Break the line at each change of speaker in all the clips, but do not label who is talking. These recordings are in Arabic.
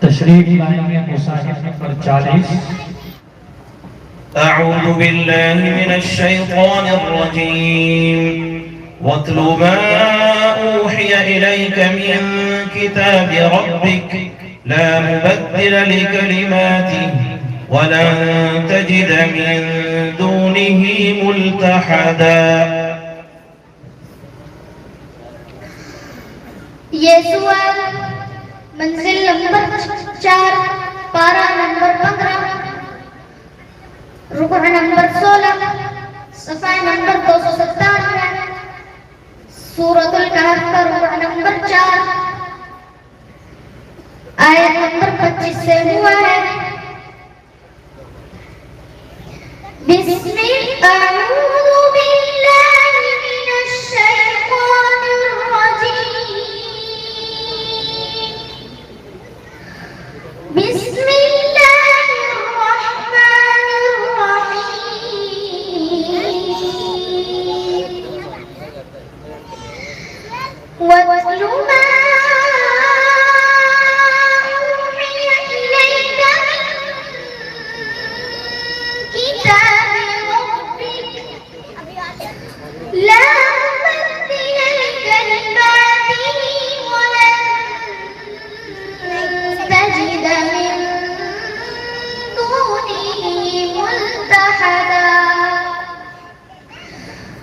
तशरीफ लाएंगे मुसाहिफ नंबर 40।
أعوذ بالله من الشيطان الرجيم واتل ما أوحي إليك من كتاب ربك لا مبدل لكلماته ولن تجد من دونه ملتحدا.
ये सुवाल मंजिल नंबर 4, पारा नंबर 15, रुकू नंबर 16, सफ़ा नंबर 297, सूरतुल कहफ का रुकू नंबर 4, आयत नंबर 25 से हुआ है। अऊज़ु बिल्लाहि मिनश शैतानिर रजीम। बिस्मिल्लाहिर रहमानिर रहीम। वत्लु मा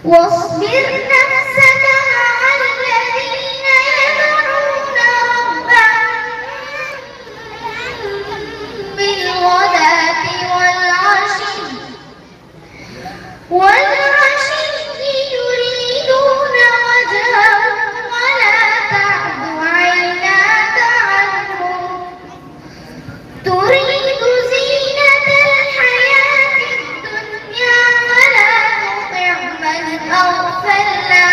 واصبر نفسك مع الذين يدعون ربهم بالغداة والعشي يريدون وجهه ولا تعد عيناك عنهم تريد زينة الحياة الدنيا ولا تطع من أغفلنا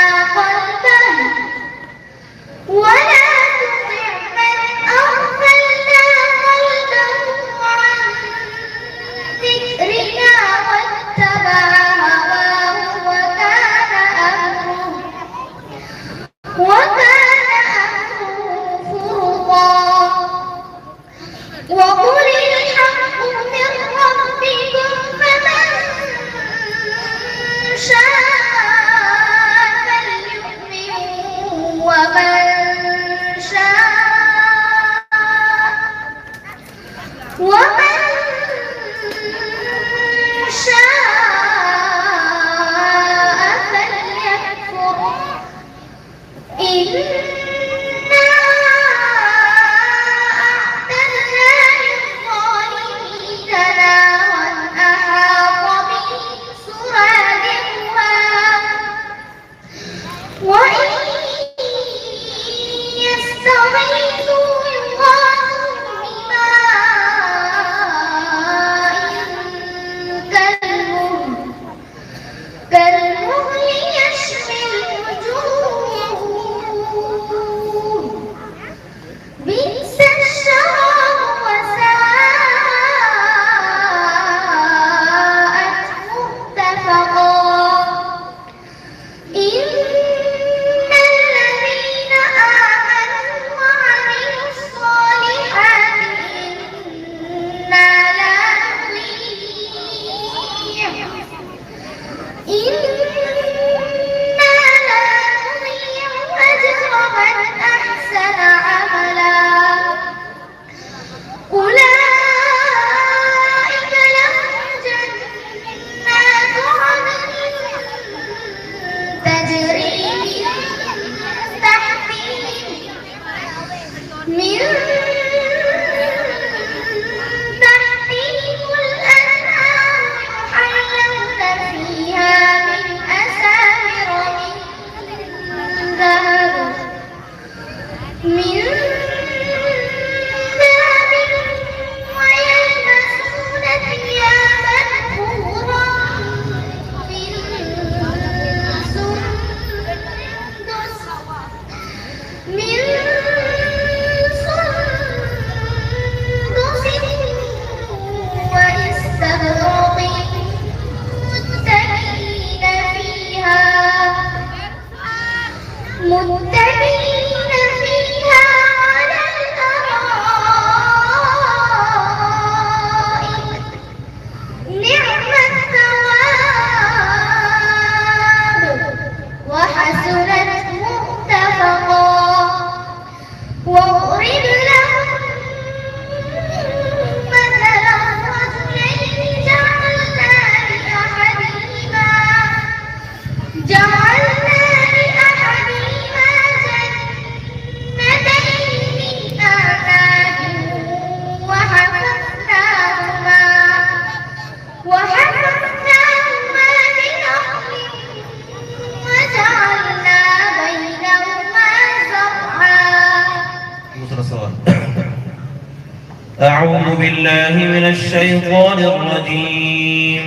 أعوذ بالله من الشيطان الرجيم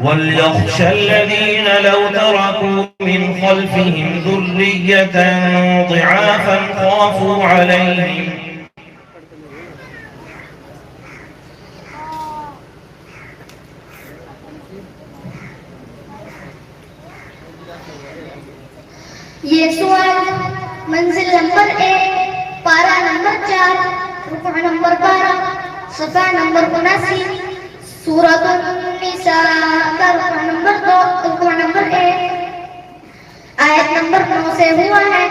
وليخشى الذين لو تركوا من خلفهم ذرية ضعافا خافوا عليهم
ये सवाल मंजिल नंबर 1, पारा नंबर 4, रुकू नंबर 12, सफ़ा नंबर 79, सूरतुन निसा का रुकू नंबर 2, रुकू नंबर 1, आयत नंबर 9 से हुआ है।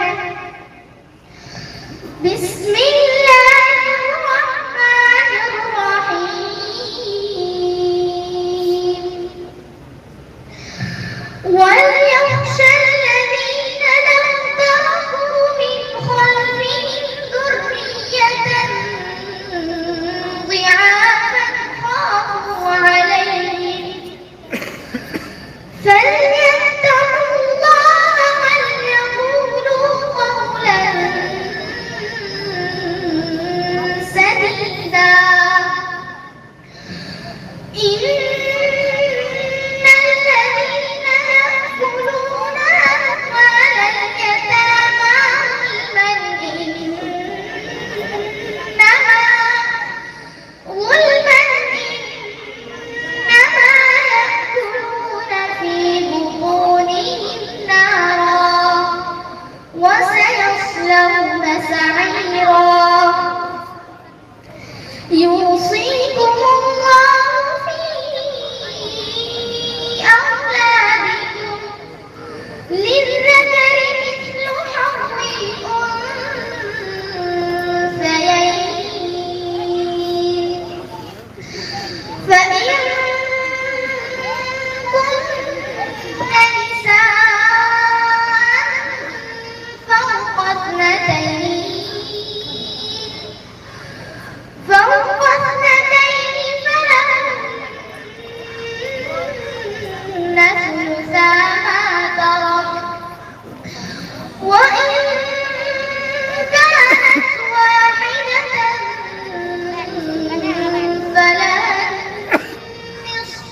बिस्मिल्लाहिर्रहमानिर्रहीम वलयख्शा يوصيكم الله في أولادكم للذكر مثل حظ الأنثيين فإن كن نساء فوق اثنتين فلهن ثلثا ما ترك وإن كانت واحدة فلها النصف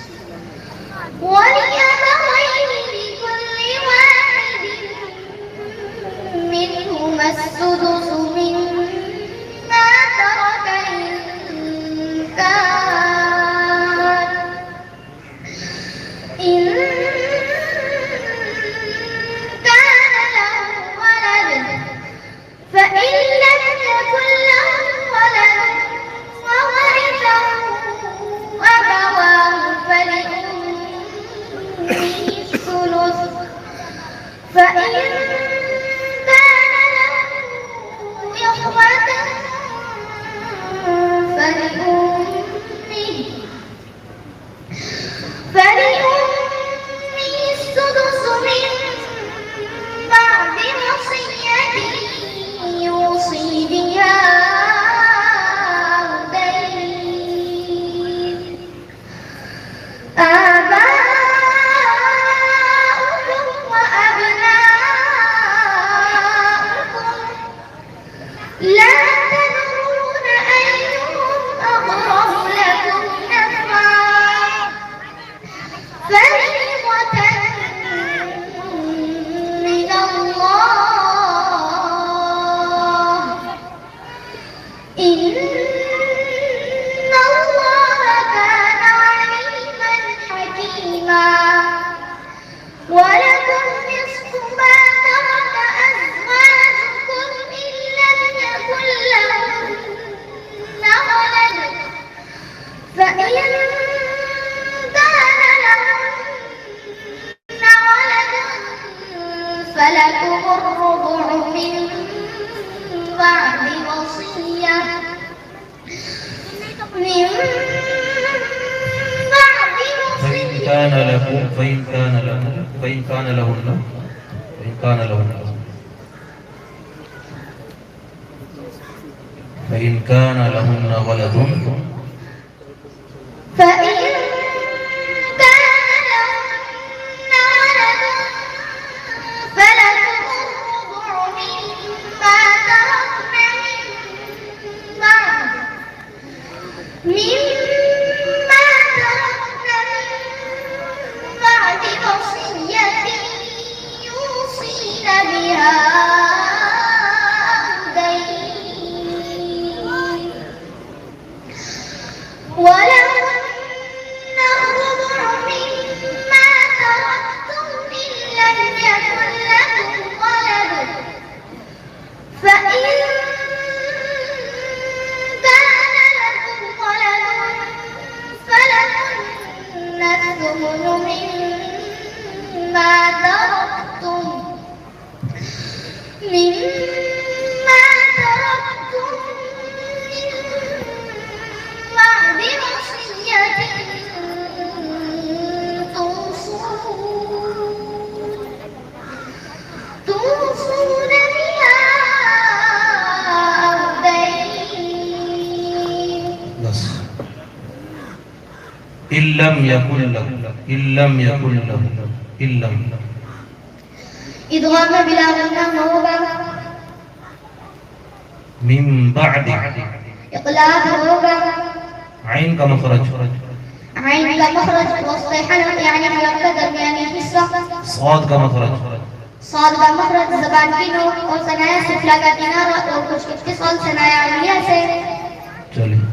ولأبويه لكل واحد منهما السدس مما ترك إن كان له ولد فإن لم يكن له ولد وورثه أبواه فلأمه الثلث فإن كان له إخوة فلأمه السدس من بعد وصية يوصي بها أو دين آباؤكم وأبناؤكم لا تدرون أيهم أقرب لكم نفعا فريضة من الله إن الله كان عليما حكيما ولكم نصف ما ترك أزواجكم إن لم يكن لهن ولد فإن كان لهن ولد فلكم الربع من بعد وصية
فإن كان لهن ولد
فإن كان لهن ولد فلكم الربع مما تركن من بعد مما تركنا من بعد وصية يوصين بها أو دين ولهن الربع مما تركتم إن لم يكن لكم ولد فإن كان لكم ولد فلهن الثمن مما تركتم من بعد وصية توصون بها أو دين.
بس إن لم يكن له
إدغام بلا غنى होगा
من بعد
إقلاب होगा
عين का मखरज
عين का मखरज वस्ते हलक यानी हलक का दरमियानी हिस्सा
صاد का मखरज
صاد का मखरज ज़बान की नोक और सनाया सुफला का किनारा और कुछ इत्तिसाल सनाया अलिया से
चलिए